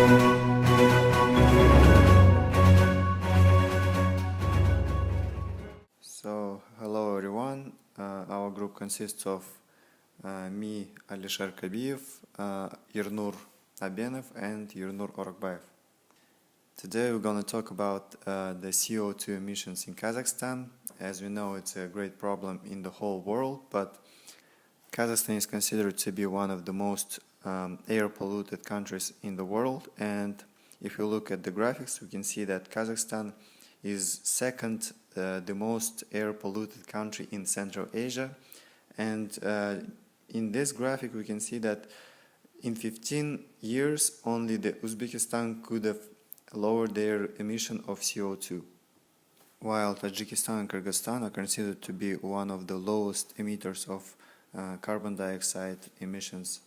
So, hello everyone. Our group consists of me, Alisher Kabiyev, Yernur Abenov, and Yernur Orakbayev. Today we're going to talk about the CO2 emissions in Kazakhstan. As we know, it's a great problem in the whole world, but Kazakhstan is considered to be one of the most air polluted countries in the world. And if you look at the graphics, we can see that Kazakhstan is second the most air polluted country in Central Asia. And in this graphic we can see that in 15 years only the Uzbekistan could have lowered their emission of CO2, while Tajikistan and Kyrgyzstan are considered to be one of the lowest emitters of carbon dioxide emissions.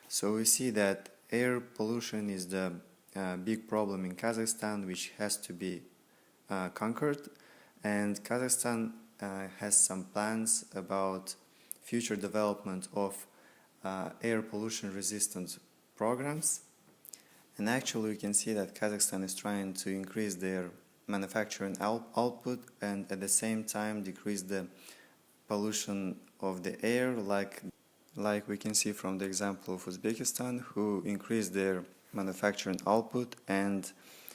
So we see that air pollution is the big problem in Kazakhstan, which has to be conquered, and Kazakhstan has some plans about future development of air pollution resistant programs. And actually we can see that Kazakhstan is trying to increase their manufacturing output and at the same time decrease the pollution of the air, like we can see from the example of Uzbekistan, who increased their manufacturing output and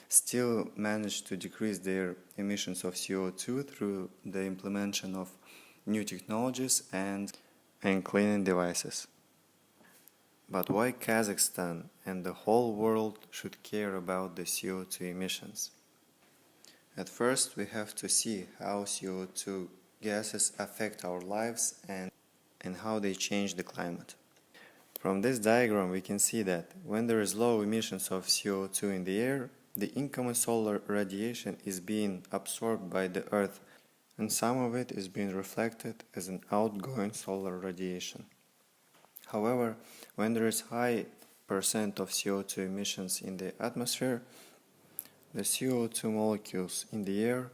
still managed to decrease their emissions of CO2 through the implementation of new technologies and cleaning devices. But why Kazakhstan and the whole world should care about the CO2 emissions? At first, we have to see how CO2 gases affect our lives and how they change the climate. From this diagram, we can see that when there is low emissions of CO2 in the air, the incoming solar radiation is being absorbed by the Earth, and some of it is being reflected as an outgoing solar radiation. However, when there is high percent of CO2 emissions in the atmosphere, the CO2 molecules in the air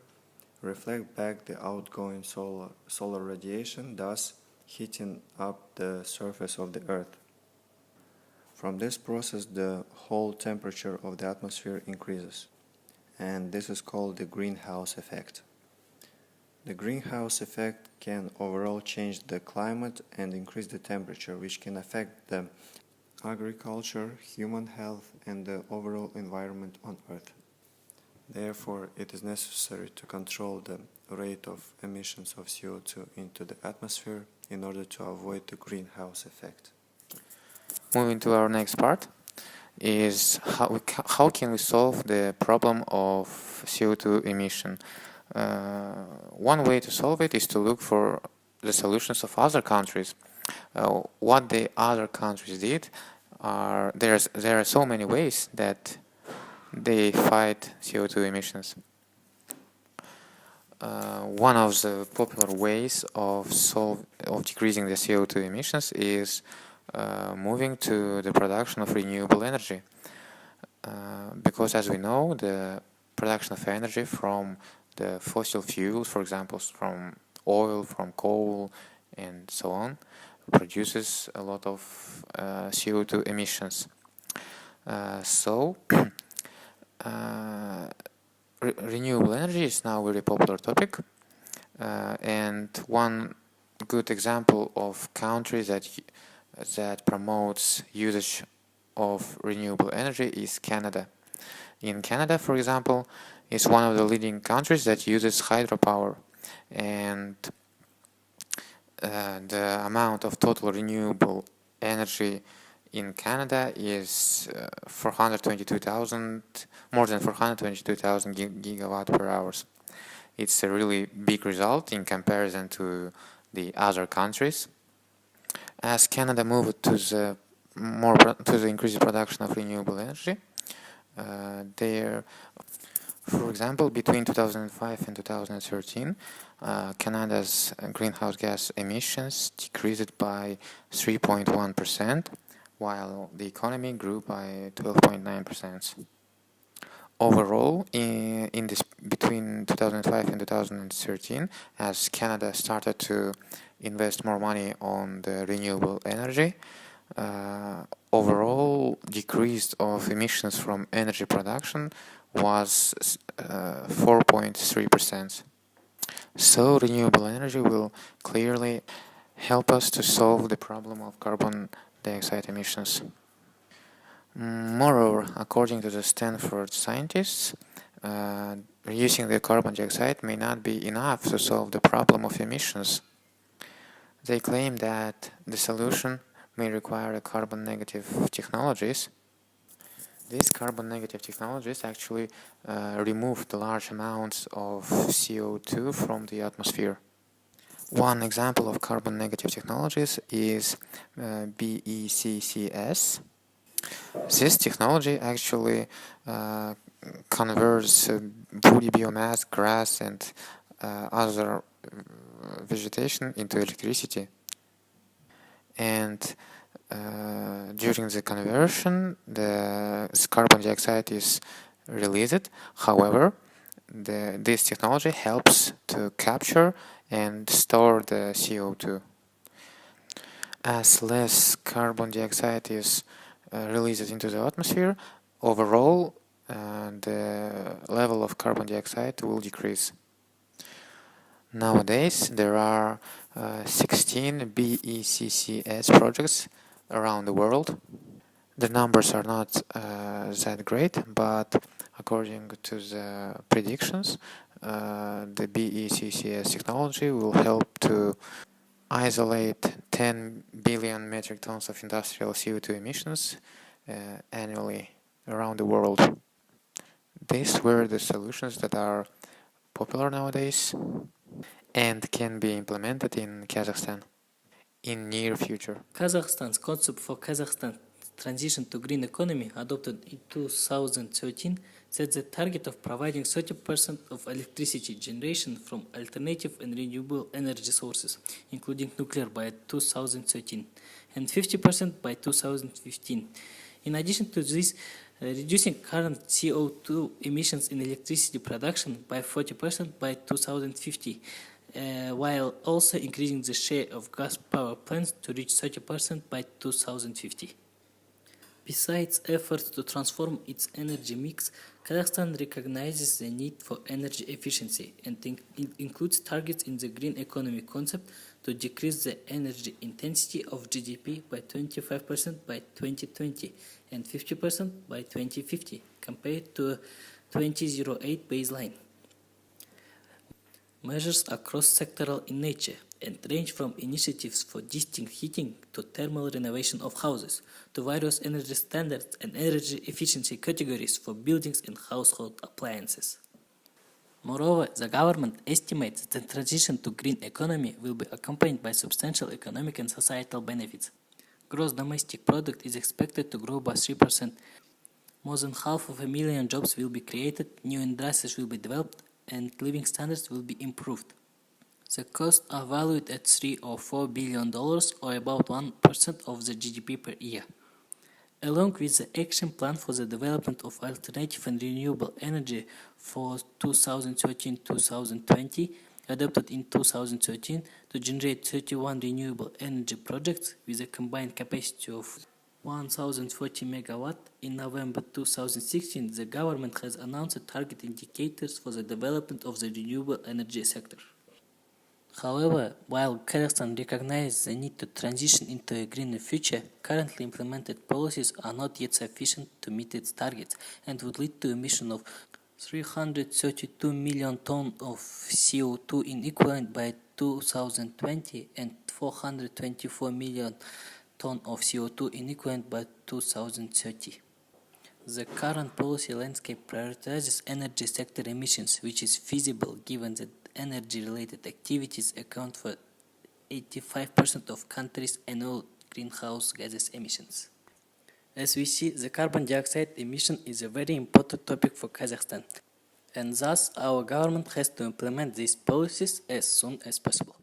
reflect back the outgoing solar radiation, thus heating up the surface of the Earth. From this process, the whole temperature of the atmosphere increases, and this is called the greenhouse effect. The greenhouse effect can overall change the climate and increase the temperature, which can affect the agriculture, human health, and the overall environment on Earth. Therefore, it is necessary to control the rate of emissions of CO2 into the atmosphere in order to avoid the greenhouse effect. Moving to our next part is how can we solve the problem of CO2 emission. One way to solve it is to look for the solutions of other countries. What the other countries did there are so many ways that they fight CO2 emissions. One of the popular ways of decreasing the CO2 emissions is moving to the production of renewable energy, because as we know, the production of energy from the fossil fuels, for example from oil, from coal and so on, produces a lot of CO2 emissions. Renewable energy is now a very popular topic, and one good example of countries that promotes usage of renewable energy is Canada. In Canada, for example, is one of the leading countries that uses hydropower, and the amount of total renewable energy in Canada is more than 422,000 gigawatt per hour. It's a really big result in comparison to the other countries. As Canada moved to the increased production of renewable energy, for example, between 2005 and 2013, Canada's greenhouse gas emissions decreased by 3.1%, while the economy grew by 12.9%. Overall, between 2005 and 2013, as Canada started to invest more money on the renewable energy, Overall decrease of emissions from energy production was 4.3%. So renewable energy will clearly help us to solve the problem of carbon dioxide emissions. Moreover, according to the Stanford scientists, reducing the carbon dioxide may not be enough to solve the problem of emissions. They claim that the solution may require carbon negative technologies. These carbon negative technologies actually remove the large amounts of CO2 from the atmosphere. One example of carbon negative technologies is BECCS. This technology actually converts woody biomass, grass and other vegetation into electricity. And during the conversion, the carbon dioxide is released. However, this technology helps to capture and store the CO2. As less carbon dioxide is released into the atmosphere, overall the level of carbon dioxide will decrease. Nowadays, there are 16 BECCS projects around the world. The numbers are not that great, but according to the predictions, the BECCS technology will help to isolate 10 billion metric tons of industrial CO2 emissions annually around the world. These were the solutions that are popular nowadays and can be implemented in Kazakhstan in near future. Kazakhstan's concept for Kazakhstan's transition to green economy, adopted in 2013, set the target of providing 30% of electricity generation from alternative and renewable energy sources, including nuclear, by 2013, and 50% by 2015. In addition to this, reducing current CO2 emissions in electricity production by 40% by 2050, while also increasing the share of gas power plants to reach 30% by 2050. Besides efforts to transform its energy mix, Kazakhstan recognizes the need for energy efficiency and includes targets in the green economy concept to decrease the energy intensity of GDP by 25% by 2020 and 50% by 2050 compared to a 2008 baseline. Measures are cross-sectoral in nature and range from initiatives for distinct heating to thermal renovation of houses to various energy standards and energy efficiency categories for buildings and household appliances. Moreover, the government estimates that the transition to green economy will be accompanied by substantial economic and societal benefits. Gross domestic product is expected to grow by 3%. More than 500,000 jobs will be created, new industries will be developed, and living standards will be improved. The costs are valued at $3 or $4 billion, or about 1% of the GDP per year. Along with the action plan for the development of alternative and renewable energy for 2013-2020, adopted in 2013 to generate 31 renewable energy projects with a combined capacity of 1,040 MW, in November 2016, the government has announced target indicators for the development of the renewable energy sector. However, while Kazakhstan recognizes the need to transition into a greener future, currently implemented policies are not yet sufficient to meet its targets and would lead to emission of 332 million tons of CO2 in equivalent by 2020 and 424 million tons of CO2 in equivalent by 2030. The current policy landscape prioritizes energy sector emissions, which is feasible given that energy-related activities account for 85% of countries' annual greenhouse gases emissions. As we see, the carbon dioxide emission is a very important topic for Kazakhstan, and thus our government has to implement these policies as soon as possible.